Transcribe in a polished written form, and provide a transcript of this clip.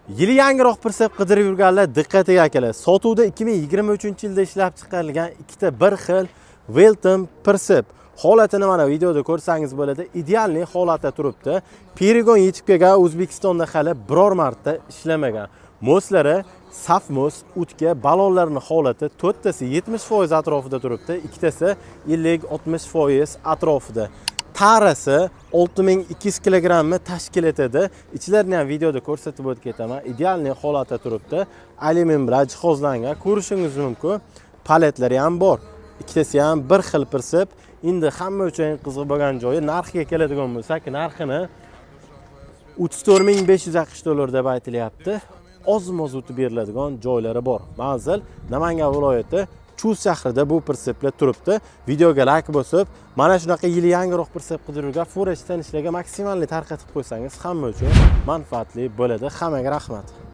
Yili yangiroq pirsep qidirib yurganlar diqqatiga akalar. Sotuvda 2023-yilda ishlab chiqarilgan ikkita bir xil Welton pirsep holatini mana videoda ko'rsangiz bo'ladi. Idealni holatda turibdi. Perigon yetib kelgan O'zbekistonda hali biror marta ishlamagan. Moslari saf mos, utka, balonlarning holati to'rttasi 70% atrofida turibdi, ikkitasi 50-60% atrofida. Tarasi 6200 kg tashkil etadi. Ichlarini ham videoda ko'rsatib o'tib ketaman. Idealni holatda turibdi. Alyumin bilan jihozlangan. Ko'rishingiz mumkin. Paletlari ham bor. Ikkitasi ham bir xil pirsep. Endi hamma uchun qiziq bo'lgan joyi narxiga keladigan bo'lsak, narxini 34560 dollar deb aytilyapti. Oz-moz o'tib beriladigan joylari bor. Manzil Namangan viloyati Chus shahrida bu pirseplar turibdi. Videoga like bosib, mana shunaqa yili yangiroq pirsep qidiruvga Forex tanishlarga maksimalli tarqatib qo'ysangiz hamma uchun manfaatli bo'ladi. Hammaga rahmat.